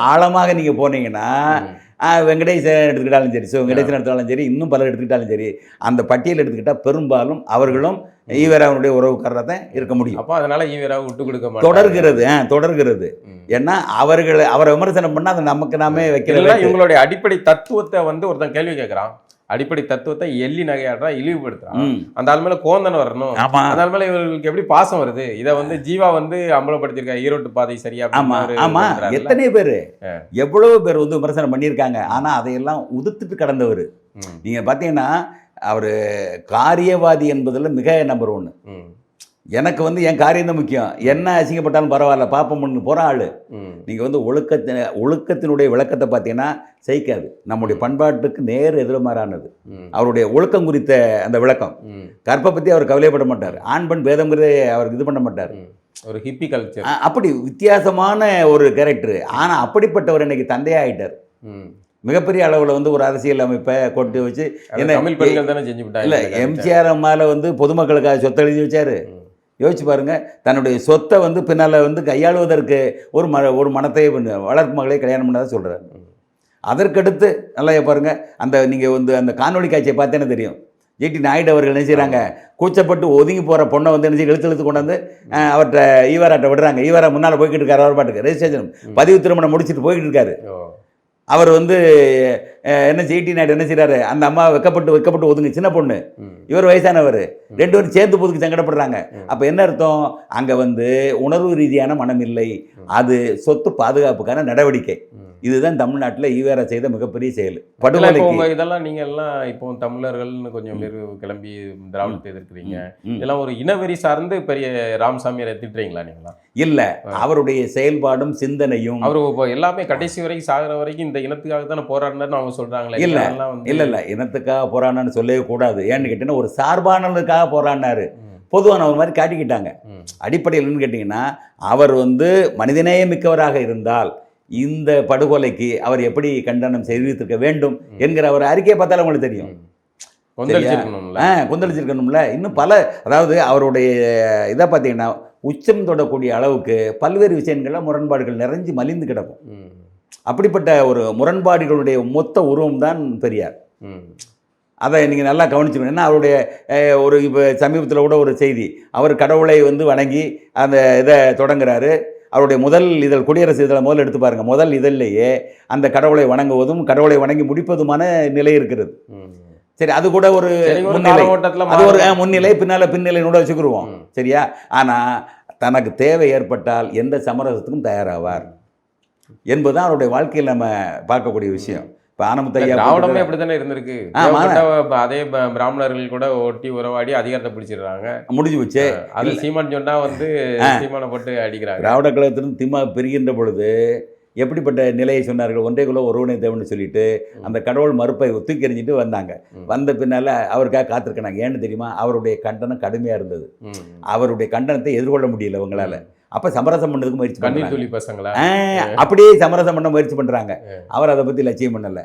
ஆழமாக நீங்கள் போனீங்கன்னா வெங்கடேசன் எடுத்துக்கிட்டாலும் சரி, வெங்கடேசன் எடுத்தாலும் சரி, இன்னும் பலர் எடுத்துக்கிட்டாலும் சரி, அந்த பட்டியல் எடுத்துக்கிட்டால் பெரும்பாலும் அவர்களும் ஈவேராவுடைய உறவுக்காரராக தான் இருக்க முடியும். அப்போ அதனால ஈவேராவை விட்டு கொடுக்க மாட்டாங்க. தொடர்கிறது. ஏன்னா அவரை விமர்சனம் பண்ணால் அது நமக்கு நாமே வைக்கிறதா. இவங்களுடைய அடிப்படை தத்துவத்தை வந்து ஒருத்தன் கேள்வி கேட்குறான். அடிப்படை தத்துவத்தை எள்ளி நகையாடுறா, இழிவுபடுத்துறான். அந்த ஆள் மேல கோந்தனை வரணும், அந்த ஆள் மேல இவர்களுக்கு எப்படி பாசம் வருது? இதை வந்து ஜீவா வந்து அம்பலப்படுத்திருக்காங்க. ஈரோட்டு பாதை சரியா? எத்தனை பேரு எவ்வளவு பேர் வந்து விமர்சனம் பண்ணியிருக்காங்க. ஆனா அதையெல்லாம் உதிர்த்துட்டு கடந்தவர். நீங்க பாத்தீங்கன்னா அவரு காரியவாதி என்பதில் மிக நம்பர் 1. எனக்கு வந்து என் காரியம் தான் முக்கியம், என்ன அசிங்கப்பட்டாலும் பரவாயில்ல பாப்போம்னு போகிற ஆள். நீங்கள் வந்து ஒழுக்கத்தினுடைய விளக்கத்தை பார்த்தீங்கன்னா சகிக்காது. நம்முடைய பண்பாட்டுக்கு நேர் எதிர்மாறானது அவருடைய ஒழுக்கம் குறித்த அந்த விளக்கம். கற்பை பற்றி அவர் கவலைப்பட மாட்டார், ஆண் பெண் பேதங்கிறதே அவர் இது பண்ண மாட்டார். ஒரு ஹிப்பி கல்ச்சர், அப்படி வித்தியாசமான ஒரு கேரக்டர். ஆனால் அப்படிப்பட்டவர் இன்னைக்கு தந்தையாகிட்டார். மிகப்பெரிய அளவில் வந்து ஒரு அரசியல் அமைப்பை கொண்டு வச்சு என்ன தமிழ் பெண்கள் தானே செஞ்சு விட்டாங்க. இல்லை, எம்ஜிஆர் அம்மாவில் வந்து பொதுமக்களுக்காக சொத்தை எழுதி வச்சார். யோசிச்சு பாருங்கள், தன்னுடைய சொத்தை வந்து பின்னால் வந்து கையாளுவதற்கு ஒரு மனத்தை வளர்ப்பு மகளை கல்யாணம் பண்ணாதான் சொல்கிறார். அதற்கடுத்து நல்லா பாருங்கள், அந்த நீங்கள் வந்து அந்த காணொலி காட்சியை பார்த்தேன்னு தெரியும். ஜிடி நாயுடு அவர்கள் என்ன செய்கிறாங்க, கூச்சப்பட்டு ஒதுங்கி போகிற பொண்ணை வந்து என்ன செய்ய இழுத்து கொண்டாந்து அவர்கிட்ட ஈவராட்ட விடுறாங்க. ஈவரா முன்னால் போய்கிட்டு இருக்காரு, அவர் பாட்டுக்கு ரெஜிஸ்ட்ரேஷன் பதிவு திருமணம் முடிச்சுட்டு போய்கிட்டு இருக்காரு. அவர் வந்து என்ன ஜிடி நாயுடு என்ன செய்கிறாரு, அந்த அம்மா வெக்கப்பட்டு ஒதுங்க, சின்ன பொண்ணு, இவர் வயசானவர், 2 பேரும் சேர்ந்து போதுக்கு சங்கடப்படுறாங்க. அப்போ என்ன அர்த்தம், அங்கே வந்து உணர்வு ரீதியான மனம் இல்லை, அது சொத்து பாதுகாப்புக்கான நடவடிக்கை. இதுதான் தமிழ்நாட்டில் ஈவேரா செய்த மிகப்பெரிய செயல். படுகொலைக்கு இதெல்லாம் நீங்க எல்லாம் இப்போ தமிழர்கள்னு கொஞ்சம் பேர் கிளம்பி திராவிடத்தை எதிர்க்கிறீங்க, இதெல்லாம் ஒரு இனவெறி சார்ந்து பெரிய ராமசாமியாரை திட்டுறீங்களா நீங்களா? இல்ல, அவருடைய செயல்பாடும் சிந்தனையும் அவரு இப்போ எல்லாமே கடைசி வரைக்கும் சாகிற வரைக்கும் இந்த இனத்துக்காக தானே போராடினார்னு அவங்க சொல்றாங்களே. இல்ல இனத்துக்காக போராடினான்னு சொல்லவே கூடாது. ஏன்னு கேட்டீங்கன்னா ஒரு சார்பானதுக்காக போராடினாரு, பொதுவான ஒரு மாதிரி காட்டிக்கிட்டாங்க. அடிப்படையில் கேட்டீங்கன்னா அவர் வந்து மனிதநேயம் மிக்கவராக இருந்தால் இந்த படுகொலைக்கு அவர் எப்படி கண்டனம் தெரிவித்திருக்க வேண்டும் என்கிற ஒரு அறிக்கையை பார்த்தாலும் உங்களுக்கு தெரியும். கொந்தளிச்சிருக்கணும்ல. இன்னும் பல, அதாவது அவருடைய இதை பார்த்தீங்கன்னா உச்சம் தொடக்கூடிய அளவுக்கு பல்வேறு விஷயங்கள்ல முரண்பாடுகள் நிறைஞ்சு மலிந்து கிடக்கும். அப்படிப்பட்ட ஒரு முரண்பாடுகளுடைய மொத்த உருவம் தான் பெரியார். அதை நீங்கள் நல்லா கவனிச்சுக்கணும். ஏன்னா அவருடைய ஒரு இப்போ சமீபத்தில் கூட ஒரு செய்தி, அவர் கடவுளை வந்து வணங்கி அந்த இதை தொடங்குறாரு. அவருடைய முதல் இதழ் குடியரசு இதழை முதல்ல எடுத்து பாருங்க, முதல் இதழிலேயே அந்த கடவுளை வணங்குவதும் கடவுளை வணங்கி முடிப்பதுமான நிலை இருக்கிறது. சரி, அது கூட ஒரு முன்னிலை, அது ஒரு முன்னிலை, பின்னிலையோட வச்சுக்கிடுவோம், சரியா? ஆனால் தனக்கு தேவை ஏற்பட்டால் எந்த சமரசத்துக்கும் தயாராவார் என்பதுதான் அவருடைய வாழ்க்கையில் நம்ம பார்க்கக்கூடிய விஷயம். திராவிடமே அப்படித்தானே இருந்திருக்கு. அதே பிராமணர்கள் கூட ஒட்டி உறவாடி அதிகாரத்தை பிடிச்சிடுறாங்க, முடிஞ்சு போச்சு. அது சீமான் சொன்னா வந்து சீமானை போட்டு அடிக்கிறாங்க. திராவிட கழகத்திலிருந்து திமுக பிரிகின்ற பொழுது எப்படிப்பட்ட நிலையை சொன்னார்கள், ஒன்றே குல ஒருவனை தேவன்னு சொல்லிட்டு அந்த கடவுள் மறுப்பை தூக்கி எறிஞ்சிட்டு வந்தாங்க. வந்த பின்னால் அவருக்காக காத்திருக்கிறாங்க. ஏன்னு தெரியுமா, அவருடைய கண்டனம் கடுமையாக இருந்தது. அவருடைய கண்டனத்தை எதிர்கொள்ள முடியல அவங்களால. அப்போ சமரசம் பண்ணதுக்கு முயற்சி பண்ணி பசங்களா அப்படியே சமரசம் பண்ண முயற்சி பண்ணுறாங்க. அவர் அதை பற்றி லட்சியம் பண்ணலை.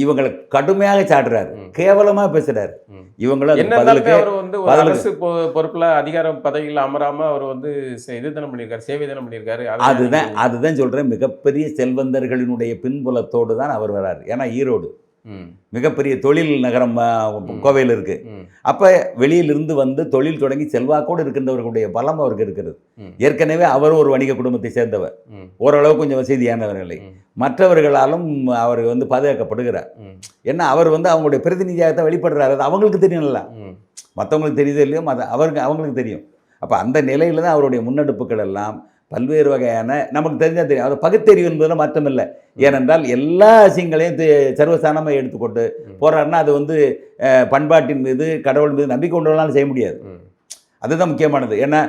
இவங்களை கடுமையாக சாடுறாரு, கேவலமா பேசுறாரு. இவங்களும் அரசு பொறுப்புல அதிகார பதவியில் அமராம அவர் வந்து இது தானே பண்ணியிருக்காரு, சேவை தானே பண்ணியிருக்காரு. அதுதான் சொல்றேன், மிகப்பெரிய செல்வந்தர்களினுடைய பின்புலத்தோடு தான் அவர் வர்றாரு. ஏன்னா ஈரோடு மிகப்பெரிய தொழில் நகரம் கோவையில் இருக்கு. அப்ப வெளியிலிருந்து வந்து தொழில் தொடங்கி செல்வாக்கோடு இருக்கின்றவர்களுடைய பலம் அவருக்கு இருக்கிறது. ஏற்கனவே அவர் ஒரு வணிக குடும்பத்தை சேர்ந்தவர், ஓரளவு கொஞ்சம் வசதியானவர் இல்லை. மற்றவர்களாலும் அவர் வந்து பாதுகாக்கப்படுகிறார். ஏன்னா அவர் வந்து அவங்களுடைய பிரதிநிதியாக வெளிப்படுறாரு. அது அவங்களுக்கு தெரியல, மற்றவங்களுக்கு தெரியுதோ இல்லையோ, அவங்களுக்கு தெரியும். அப்போ அந்த நிலையில தான் அவருடைய முன்னெடுப்புகள் எல்லாம் பல்வேறு வகையான நமக்கு தெரிஞ்சால் தெரியும். அது பகுத்தறிவு என்பதில் மாற்றம் இல்லை. ஏனென்றால் எல்லா விஷயங்களையும் சர்வசாதாரணமாக எடுத்துக்கொண்டு போறாருன்னா அது வந்து பண்பாட்டின் மீது கடவுள் மீது நம்பிக்கை கொண்டவர்களாலும் செய்ய முடியாது. அதுதான் முக்கியமானது. ஏன்னா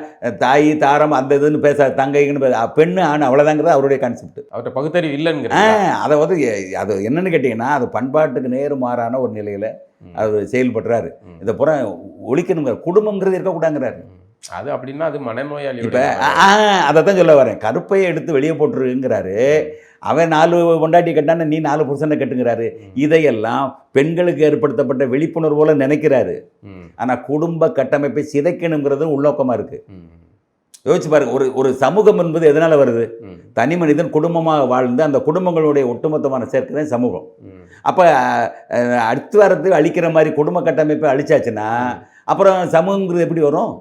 தாய் தாரம் அந்த இதுன்னு பேச தங்கைன்னு பேச பெண்ணு ஆண் அவ்வளோதாங்கிறது அவருடைய கான்செப்ட். அவர்கிட்ட பகுத்தறிவு இல்லைங்கிற அதை வந்து அது என்னன்னு கேட்டிங்கன்னா அது பண்பாட்டுக்கு நேர்மாறான ஒரு நிலையில் அவர் செயல்படுறாரு. இதை புற ஒழிக்கணுங்கிற குடும்பங்கிறது இருக்கக்கூடாதுங்கிறாரு. அது அப்படின்னா அது மனநோயாளி. இப்போ அதை தான் சொல்ல வரேன், கருப்பையை எடுத்து வெளியே போட்டுருங்கிறாரு. அவன் 4 பொண்டாட்டி கட்டான நீ 4 புருஷனை கட்டுங்கிறாரு. இதையெல்லாம் பெண்களுக்கு ஏற்படுத்தப்பட்ட விழிப்புணர்வோல நினைக்கிறாரு. ஆனால் குடும்ப கட்டமைப்பை சிதைக்கணுங்கிறது உள்நோக்கமாக இருக்கு. யோசிச்சு பாருங்க, ஒரு சமூகம் என்பது எதனால வருது? தனி மனிதன் குடும்பமாக வாழ்ந்து அந்த குடும்பங்களுடைய ஒட்டுமொத்தமான சேர்க்கை தான் சமூகம். அப்போ அடுத்த வாரத்துக்கு அழிக்கிற மாதிரி குடும்ப கட்டமைப்பை அழிச்சாச்சுன்னா அப்புறம் சமூகங்கிறது எப்படி வரும்?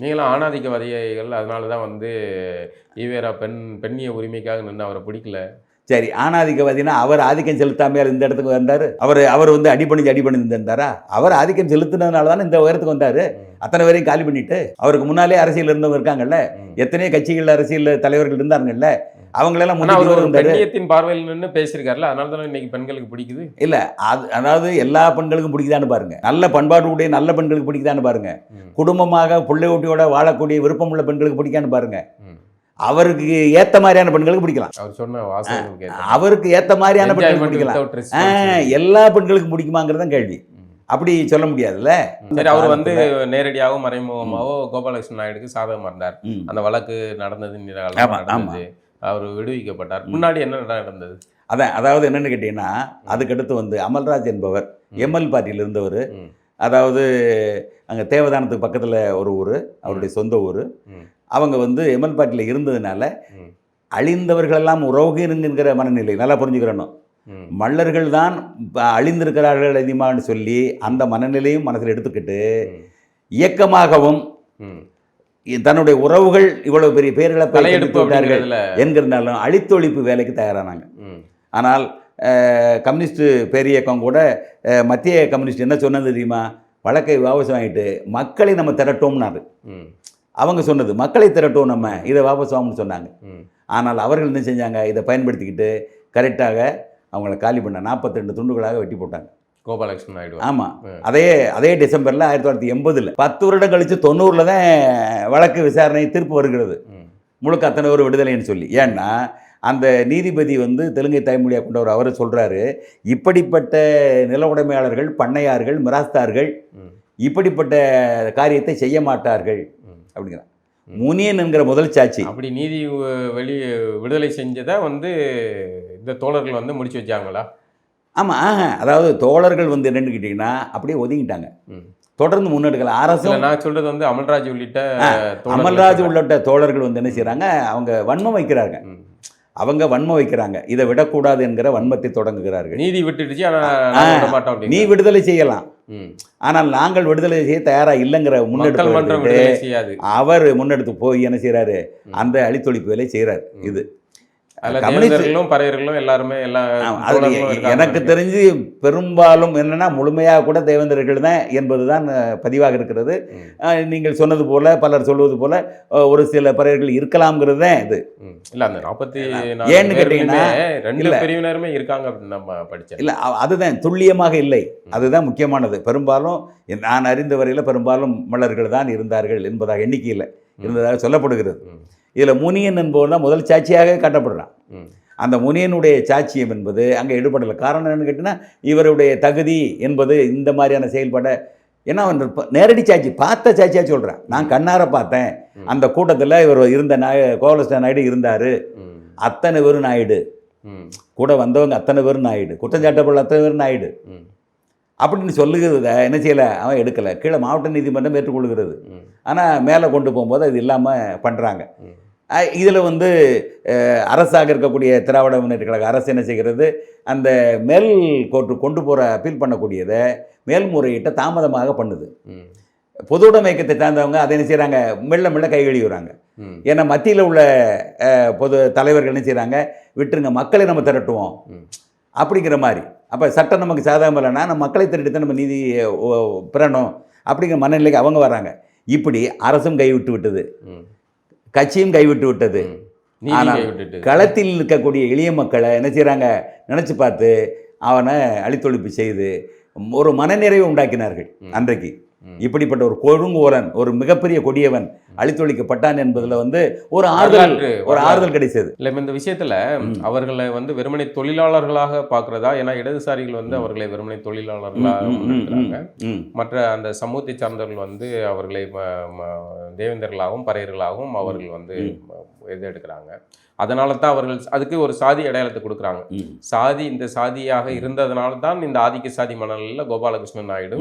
நீங்களும் ஆணாதிக்கவாதிகள், அதனால தான் வந்து ஈவேரா பெண்ணிய உரிமைக்காக நின்று அவரை பிடிக்கல. சரி, ஆணாதிக்கவாதினா அவர் ஆதிக்கம் செலுத்தாமையால் இந்த இடத்துக்கு வந்தார். அவர் வந்து அடிபணிந்து இருந்தாரா? அவர் ஆதிக்கம் செலுத்தினதுனால தானே இந்த உயரத்துக்கு வந்தார். அத்தனை பேரையும் காலி பண்ணிட்டு அவருக்கு முன்னாலே அரசியல் இருந்தவங்க இருக்காங்கல்ல, எத்தனையோ கட்சிகள் அரசியல் தலைவர்கள் இருந்தாங்கல்ல, அவங்களெல்லாம் பெண்ணியத்தின் பார்வையில் நின்று பேசியிருக்காருல, அதனால தானே இன்னைக்கு பெண்களுக்கு பிடிக்குது. இல்லை, அதாவது எல்லா பெண்களுக்கும் பிடிக்குதான்னு பாருங்க. நல்ல பண்பாடு உடைய நல்ல பெண்களுக்கு பிடிக்குதான்னு பாருங்க. குடும்பமாக பிள்ளை ஊட்டியோட வாழக்கூடிய விருப்பம் உள்ள பெண்களுக்கு பிடிக்கான்னு பாருங்க. அவருக்கு ஏத்த மாதிரியான பெண்களுக்கு பிடிக்கலாம். அவர் சொன்ன வாசகம் அவருக்கு ஏத்த மாதிரியான பெண்களுக்கு பிடிக்கலாம். எல்லா பெண்களுக்கும் பிடிக்குமாங்கிறதான் கேள்வி. அப்படி சொல்ல முடியாதுல்ல. சரி, அவர் வந்து நேரடியாகவும் மறைமுகமாகவும் கோபாலகிருஷ்ணன் நாயுடுக்கு சாதகமாக இருந்தார். அந்த வழக்கு நடந்தது, அவர் விடுவிக்கப்பட்டார். முன்னாடி என்ன நடந்தது? அதாவது என்னன்னு கேட்டீங்கன்னா, அதுக்கடுத்து வந்து அமல்ராஜ் என்பவர் எம்எல் பார்ட்டியில் இருந்தவர். அதாவது அங்கே தேவதானத்துக்கு பக்கத்தில் ஒரு ஊர், அவருடைய சொந்த ஊர். அவங்க வந்து எம்எல் பார்ட்டியில் இருந்ததுனால அழிந்தவர்களெல்லாம் உறவுகிற மனநிலை நல்லா புரிஞ்சுக்கிறணும். மல்லர்கள் தான் அழிந்திருக்கிறார்கள் அதிகமானு சொல்லி அந்த மனநிலையும் மனசில் எடுத்துக்கிட்டு இயக்கமாகவும் தன்னுடைய உறவுகள் இவ்வளவு பெரிய பேரிழப்பை எடுத்துவிட்டார்கள் என்கிறனாலும் அழித்தொழிப்பு வேலைக்கு தயாரானாங்க. ஆனால் கம்யூனிஸ்ட் பேரியக்கம் கூட மத்திய கம்யூனிஸ்ட் என்ன சொன்னது தெரியுமா? வழக்கை வாபஸ் வாங்கிட்டு மக்களை நம்ம திரட்டோம்னாரு. அவங்க சொன்னது மக்களை திரட்டோம், நம்ம இதை வாபஸ் வாங்கணும்னு சொன்னாங்க. ஆனால் அவர்கள் என்ன செஞ்சாங்க? இதை பயன்படுத்திக்கிட்டு கரெக்டாக அவங்கள காலி பண்ண 42 துண்டுகளாக வெட்டி போட்டாங்க கோபாலகிருஷ்ணன் நாயுடு. ஆமாம், அதே டிசம்பரில் 1980 10 வருடம் கழித்து 90 தான் வழக்கு விசாரணை தீர்ப்பு வருகிறது, முழுக்க அத்தனை ஒரு விடுதலைன்னு சொல்லி. ஏன்னா அந்த நீதிபதி தெலுங்கை தாய்மொழியாக கொண்டவர் அவர் சொல்கிறாரு, இப்படிப்பட்ட நில உடைமையாளர்கள், பண்ணையார்கள், மிராஸ்தார்கள் இப்படிப்பட்ட காரியத்தை செய்ய மாட்டார்கள் அப்படிங்கிறார். முனியன் என்கிற முதல் சாட்சி அப்படி நீதி விடுதலை செஞ்சதை இந்த தோழர்கள் முடிச்சு வச்சாங்களா? ஆமாம், அதாவது தோழர்கள் என்னன்னு கேட்டிங்கன்னா அப்படியே ஒதுங்கிட்டாங்க, தொடர்ந்து முன்னெடுக்கல. அரசு நான் சொல்கிறது அமல்ராஜ் உள்ளிட்ட தோழர்கள் என்ன செய்கிறாங்க? அவங்க வன்மம் வைக்கிறாங்க, இதை விடக்கூடாது என்கிற வன்மத்தை தொடங்குகிறார்கள். நீதி விட்டுடுச்சு, நீ விடுதலை செய்யலாம், ஆனால் நாங்கள் விடுதலை செய்ய தயாரா இல்லைங்கிற முன்னெடுப்பு அவர் முன்னெடுத்து போய் என்ன செய்யறாரு? அந்த அழித்தொழிப்பு வேலை செய்யறாரு. இது எனக்கு தெரிஞ்சு பெரும்பாலும் என்னன்னா முழுமையாக கூட தேவேந்திரர்கள் தான் என்பதுதான் பதிவாக இருக்கிறது. நீங்கள் சொன்னது போல, பலர் சொல்வது போல ஒரு சில பறையர்கள் இருக்கலாம்ங்கிறது தான் இது. ஏன்னு கேட்டீங்கன்னா இல்ல, அதுதான் துல்லியமாக இல்லை, அதுதான் முக்கியமானது. பெரும்பாலும் நான் அறிந்த வரையில் பெரும்பாலும் மல்லர்கள் தான் இருந்தார்கள் என்பதாக எண்ணிக்கையில் இருந்ததாக சொல்லப்படுகிறது. இதில் முனியன் என்பவன் தான் முதல் சாட்சியாக காட்டப்படுறான். அந்த முனியனுடைய சாட்சியம் என்பது அங்கே எடுபடலை. காரணம் என்னன்னு கேட்டிங்கன்னா இவருடைய தகுதி என்பது இந்த மாதிரியான செயல்பட, ஏன்னா அவன் நேரடி சாட்சி, பார்த்த சாட்சியாக சொல்கிறான். நான் கண்ணார பார்த்தேன், அந்த கூட்டத்தில் இவர் இருந்த கோபாலகிருஷ்ண நாயுடு இருந்தார், அத்தனை பேரும் நாயுடு, கூட வந்தவங்க அத்தனை பேரும் நாயுடு, குற்றஞ்சாட்டப்பட்ட அத்தனை பேரும் நாயுடு அப்படின்னு சொல்லுகிறத என்ன செய்யலை? அவன் எடுக்கலை. கீழே மாவட்ட நீதிமன்றம் ஏற்றுக்கொள்கிறது. ஆனால் மேலே கொண்டு போகும்போது அது இல்லாமல் பண்ணுறாங்க. இதில் அரசாக இருக்கக்கூடிய திராவிட முன்னேற்ற கழக அரசு என்ன செய்கிறது? அந்த மேல் கோர்ட்டு கொண்டு போகிற அப்பீல் பண்ணக்கூடியதை மேல்முறையீட்டை தாமதமாக பண்ணுது. பொது உடைமை இயக்கத்தை சார்ந்தவங்க அதை என்ன செய்கிறாங்க? மெல்ல மெல்ல கை கழுவுறாங்க. ஏன்னா மத்தியில் உள்ள பொது தலைவர்கள் என்ன செய்கிறாங்க? விட்டுருங்க, மக்களை நம்ம திரட்டுவோம் அப்படிங்கிற மாதிரி. அப்போ சட்டம் நமக்கு சாதகம் இல்லைன்னா நம்ம மக்களை திரட்டி தான் நம்ம நீதி பெறணும் அப்படிங்கிற மனநிலைக்கு அவங்க வராங்க. இப்படி அரசும் கைவிட்டு விட்டது, கட்சியும் கைவிட்டு விட்டது. ஆனால் களத்தில் இருக்கக்கூடிய எளிய மக்களை என்ன செய்கிறாங்க? நினச்சி பார்த்து அவனை அழித்தொழிப்பு செய்து ஒரு மனநிறைவை உண்டாக்கினார்கள். அன்றைக்கு இப்படிப்பட்ட ஒரு கொடுங்கோலன், ஒரு மிகப்பெரிய கொடியவன் அழித்தொழிக்கப்பட்டான் என்பதில் ஒரு ஆறுதல் கிடைச்சது. இல்லை, இந்த விஷயத்தில் அவர்களை வெறுமனை தொழிலாளர்களாக பார்க்குறதா? ஏன்னா இடதுசாரிகள் அவர்களை வெறுமனை தொழிலாளர்களாக முன்னெடுக்கிறாங்க. மற்ற அந்த சமூகத்தை சார்ந்தவர்கள் அவர்களை தேவேந்தர்களாகவும் பறையர்களாகவும் அவர்கள் இது எடுக்கிறாங்க. அதனால தான் அவர்கள் அதுக்கு ஒரு சாதி அடையாளத்தை கொடுக்குறாங்க. சாதி இந்த சாதியாக இருந்ததுனால தான் இந்த ஆதிக்க சாதி மணலில் கோபாலகிருஷ்ணன் நாயுடு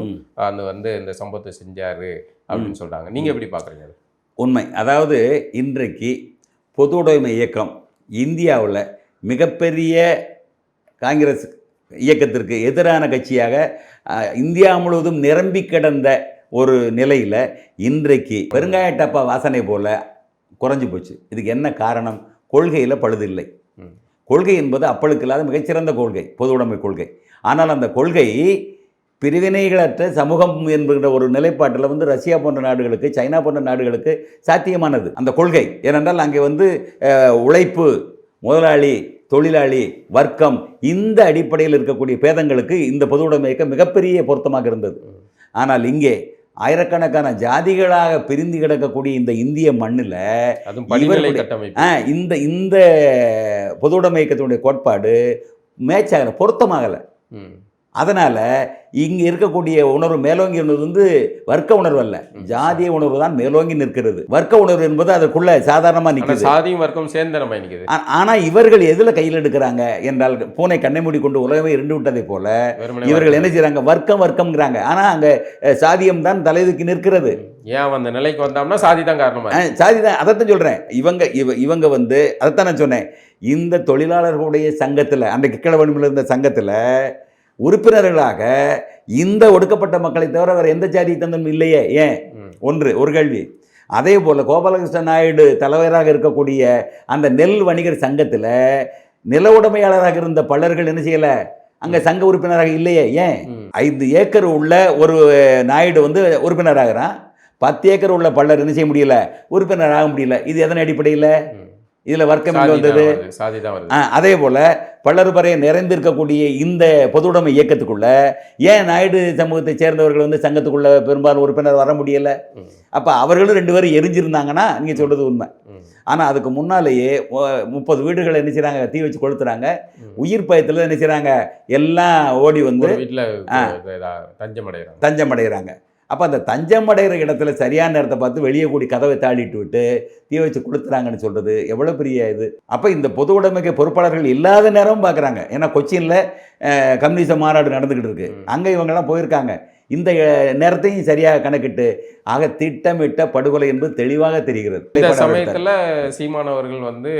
இந்த சம்பவத்தை செஞ்சாரு அப்படின்னு சொல்றாங்க. நீங்க எப்படி பார்க்குறீங்க? உண்மை. அதாவது இன்றைக்கு பொது உடைமை இயக்கம் இந்தியாவில் மிகப்பெரிய காங்கிரஸ் இயக்கத்திற்கு எதிரான கட்சியாக இந்தியா முழுவதும் நிரம்பி கிடந்த ஒரு நிலையில் இன்றைக்கு பெருங்காய டப்பா வாசனை போல் குறைஞ்சி போச்சு. இதுக்கு என்ன காரணம்? கொள்கையில் பழுதில்லை. கொள்கை என்பது அப்பளுக்கு இல்லாத மிகச்சிறந்த கொள்கை, பொது உடைமை கொள்கை. ஆனால் அந்த கொள்கை பிரிவினைகளற்ற சமூகம் என்கிற ஒரு நிலைப்பாட்டில் ரஷ்யா போன்ற நாடுகளுக்கு, சைனா போன்ற நாடுகளுக்கு சாத்தியமானது அந்த கொள்கை. ஏனென்றால் அங்கே உழைப்பு, முதலாளி, தொழிலாளி, வர்க்கம் இந்த அடிப்படையில் இருக்கக்கூடிய பேதங்களுக்கு இந்த பொது உடைமை இயக்கம் மிகப்பெரிய பொருத்தமாக இருந்தது. ஆனால் இங்கே ஆயிரக்கணக்கான ஜாதிகளாக பிரிந்து கிடக்கக்கூடிய இந்த இந்திய மண்ணில் இந்த பொது உடைமை இயக்கத்தினுடைய கோட்பாடு மேட்ச் ஆகலை, பொருத்தமாகலை. அதனால் இங்கே இருக்கக்கூடிய உணர்வு மேலோங்கி உணர்வு வந்து வர்க்க உணர்வு அல்ல, ஜாதிய உணர்வு தான் மேலோங்கி நிற்கிறது. வர்க்க உணர்வு என்பது அதுக்குள்ள சாதாரணமாக நிற்குது, சாதியும் வர்க்கம் சேர்ந்து நம்ம நிற்குது. ஆனால் இவர்கள் எதில் கையில் எடுக்கிறாங்க என்றால், பூனை கண்ணை மூடி கொண்டு உலகமே இருந்து விட்டதை போல இவர்கள் என்ன செய்கிறாங்க, வர்க்கம் வர்க்கம்ங்கிறாங்க. ஆனால் அங்கே சாதியம் தான் தலைதுக்கி நிற்கிறது. ஏன் அந்த நிலைக்கு வந்தோம்னா சாதி தான் காரணமா, சாதி தான். அதைத்தான் சொல்கிறேன். இவங்க வந்து அதைத்தான் நான் சொன்னேன். இந்த தொழிலாளர்களுடைய சங்கத்தில், அந்த கிழவனில் இருந்த சங்கத்தில் உறுப்பினர்களாக இந்த ஒடுக்கப்பட்ட மக்களை தவிர வேறு எந்த ஜாதி தந்தமும் இல்லையே. ஏன்? ஒரு கேள்வி. அதே போல் கோபாலகிருஷ்ண நாயுடு தலைவராக இருக்கக்கூடிய அந்த நெல் வணிகர் சங்கத்தில் நில உடைமையாளராக இருந்த பலர்கள் என்ன செய்யலை, அங்கே சங்க உறுப்பினராக இல்லையே. ஏன்? 5 ஏக்கர் உள்ள ஒரு நாயுடு வந்து உறுப்பினராகிறான், 10 ஏக்கர் உள்ள பலர் என்ன செய்ய முடியல, உறுப்பினராக முடியல. இது எதன் அடிப்படையில்? இதில் வர்க்கம் எங்கே வந்தது? அதே போல் பலருபறையை நிறைந்திருக்கக்கூடிய இந்த பொதுவுடைமை இயக்கத்துக்குள்ள ஏன் நாயுடு சமூகத்தை சேர்ந்தவர்கள் வந்து சங்கத்துக்குள்ள பெரும்பாலும் உறுப்பினர் வர முடியலை? அப்போ அவர்களும் 2 பேரும் எரிஞ்சிருந்தாங்கன்னா நீங்கள் சொல்கிறது உண்மை. ஆனால் அதுக்கு முன்னாலேயே 30 வீடுகளை என்ன செய்கிறாங்க, தீ வச்சு கொளுத்துறாங்க. உயிர் பயத்தில் என்ன செய்கிறாங்க, எல்லாம் ஓடி வந்து வீட்டில் தஞ்சம் அடைகிறாங்க. அப்போ அந்த தஞ்சம் அடைகிற இடத்துல சரியான நேரத்தை பார்த்து வெளியே கூடி கதவை தாளிட்டு விட்டு தீ வச்சு கொடுத்துறாங்கன்னு சொல்கிறது எவ்வளோ பெரிய இது. அப்போ இந்த பொது உடைமைக்கு பொறுப்பாளர்கள் இல்லாத நேரமும் பார்க்குறாங்க. ஏன்னா கொச்சினில் கம்யூனிச மாநாடு நடந்துக்கிட்டு இருக்கு, அங்கே இவங்கெல்லாம் போயிருக்காங்க. இந்த நேரத்தையும் சரியாக கணக்கிட்டு ஆக திட்டமிட்ட படுகொலை என்பது தெளிவாக தெரிகிறது. இந்த சமயத்தில் சீமானவர்கள் வந்து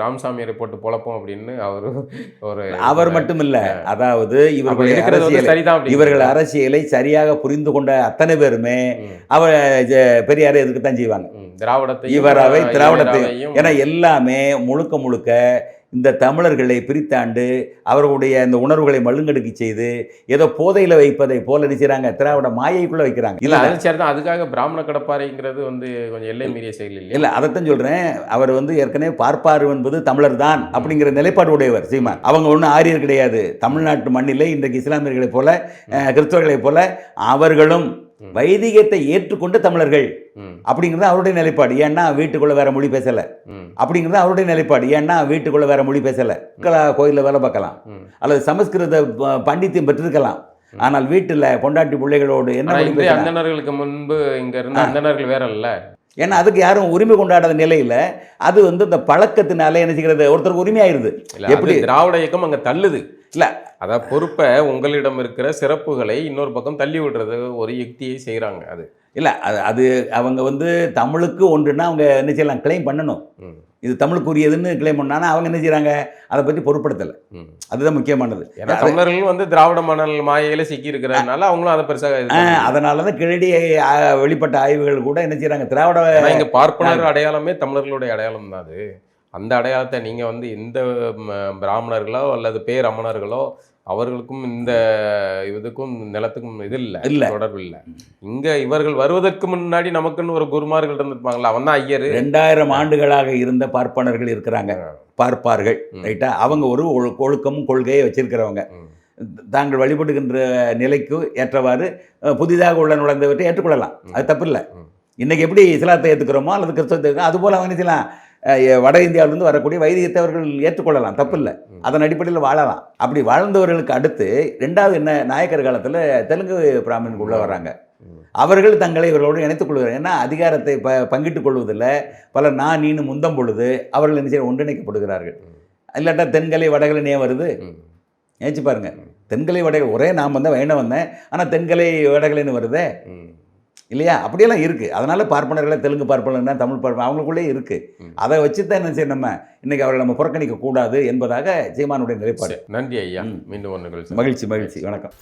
ராமசாமியை போட்டு பொழப்போம் அப்படின்னு அவர் மட்டும் இல்லை, அதாவது இவர்கள் அரசியலை சரியாக புரிந்து கொண்ட அத்தனை பேருமே அவர் பெரியாரை எதுக்கு தான் செய்வாங்க, திராவிடத்தையும். ஏன்னா எல்லாமே முழுக்க இந்த தமிழர்களை பிரித்தாண்டு அவர்களுடைய இந்த உணர்வுகளை மழுங்கடுக்கி செய்து ஏதோ போதையில் வைப்பதை போல நினைச்சாங்க, திராவிட மாயைக்குள்ளே வைக்கிறாங்க. இல்லை அதுதான், அதுக்காக பிராமண கடப்பாறைங்கிறது வந்து கொஞ்சம் எல்லை மீறிய செயல் இல்லை. இல்லை அதைத்தான் சொல்கிறேன். அவர் வந்து ஏற்கனவே பார்ப்பார் என்பது தமிழர் தான் அப்படிங்கிற நிலைப்பாடு உடையவர் சீமான். அவங்க ஒன்றும் ஆரியர் கிடையாது. தமிழ்நாட்டு மண்ணிலே இன்றைக்கு இஸ்லாமியர்களைப் போல கிறிஸ்தவர்களைப் போல அவர்களும் வைதிகத்தை ஏற்றுக்கொண்ட தமிழர்கள் அப்படிங்கிறது அவருடைய நிலைப்பாடு. ஏன்னா வீட்டுக்குள்ள வேற மொழி பேசலை அப்படிங்கிறது அவருடைய நிலைப்பாடு. ஏன்னா வீட்டுக்குள்ள வேற மொழி பேசலை, கோயிலில் வேலை பார்க்கலாம் அல்லது சமஸ்கிருத பண்டித்தியம் பெற்றிருக்கலாம், ஆனால் வீட்டில் பொண்டாட்டி பிள்ளைகளோடு என்ன அந்தணர்களுக்கு முன்பு இங்க இருந்த அந்தணர்கள் வேற இல்லை. ஏன்னா அதுக்கு யாரும் உரிமை கொண்டாடாத நிலையில் அது வந்து இந்த பழக்கத்தினால என்ன செய்கிறது, ஒருத்தருக்கு உரிமையாயிருது. எப்படி திராவிட இயக்கம் அங்கே தள்ளுது இல்லை, அதான் பொறுப்பை உங்களிடம் இருக்கிற சிறப்புகளை இன்னொரு பக்கம் தள்ளி விடுறது ஒரு யுக்தியை செய்கிறாங்க. அது இல்லை, அது அவங்க வந்து தமிழுக்கு ஒன்றுன்னா அவங்க என்ன செய்யலாம், கிளைம் பண்ணணும். இது தமிழுக்குரியதுன்னு கிளைம் பண்ணானா அவங்க என்ன செய்கிறாங்க, அதை பற்றி பொருட்படுத்தலை. அதுதான் முக்கியமானது. ஏன்னா தமிழர்கள் வந்து திராவிட மணல் மாயையில சிக்கி இருக்கிறதுனால அவங்களும் அதை பெருசாக அதனால தான் கிழடி வெளிப்பட்ட ஆய்வுகள் கூட என்ன செய்கிறாங்க, திராவிட இங்கே பார்ப்பனர் அடையாளமே தமிழர்களுடைய அடையாளம் தான். அது அந்த அடையாளத்தை நீங்கள் வந்து எந்த பிராமணர்களோ அல்லது பேரமணர்களோ அவர்களுக்கும் இந்த இதுக்கும் நிலத்துக்கும் இது இல்லை, தொடர்பு இல்லை. இங்கே இவர்கள் வருவதற்கு முன்னாடி நமக்குன்னு ஒரு குருமார்கள் இருந்திருப்பாங்களா, அவன் தான் ஐயர். 2000 ஆண்டுகளாக இருந்த பார்ப்பனர்கள் இருக்கிறாங்க, பார்ப்பார்கள், ரைட்டா. அவங்க ஒரு ஒழுக்கமும் கொள்கையை வச்சிருக்கிறவங்க. தாங்கள் வழிபடுகின்ற நிலைக்கு ஏற்றவாறு புதிதாக உள்ள நுழைந்தவற்றை ஏற்றுக்கொள்ளலாம், அது தப்பு இல்லை. இன்றைக்கி எப்படி இஸ்லாத்தை ஏற்றுக்கிறோமோ அல்லது கிறிஸ்தவத்தை அதுபோல் அவங்க என்ன செய்யலாம், வட இந்தியாவிலிருந்து வரக்கூடிய வைதிகத்தை அவர்கள் ஏற்றுக்கொள்ளலாம், தப்பில்லை. அதன் அடிப்படையில் வாழலாம். அப்படி வாழ்ந்தவர்களுக்கு அடுத்து 2வது என்ன, நாயக்கர் காலத்தில் தெலுங்கு பிராமணனுக்கு உள்ளே வர்றாங்க. அவர்கள் தங்களை இவர்களோடு இணைத்துக் கொள்கிறார். ஏன்னா அதிகாரத்தை பங்கிட்டுக் கொள்வதில் பல நான் நீனு முந்தம் பொழுது அவர்கள் என்ன செய்ய ஒன்றிணைக்கப்படுகிறார்கள். இல்லாட்டா தென்கலை வடகலை ஏன் வருது நினைச்சு பாருங்க. தென்கலை வடகலை ஒரே நான் வந்தேன் வேண வந்தேன், ஆனால் தென்கலை வடகலைன்னு வருதே இல்லையா, அப்படியெல்லாம் இருக்குது. அதனால் பார்ப்பனர்களை தெலுங்கு பார்ப்பனர்னா தமிழ் பார்ப்பனர் அவங்களுக்குள்ளே இருக்குது. அதை வச்சு தான் என்ன செய்ய நம்ம இன்றைக்கி அவர்களை நம்ம புறக்கணிக்க கூடாது என்பதாக சீமானுடைய நிலைப்பாடு. நன்றி ஐயா, மீண்டும் மகிழ்ச்சி. வணக்கம்.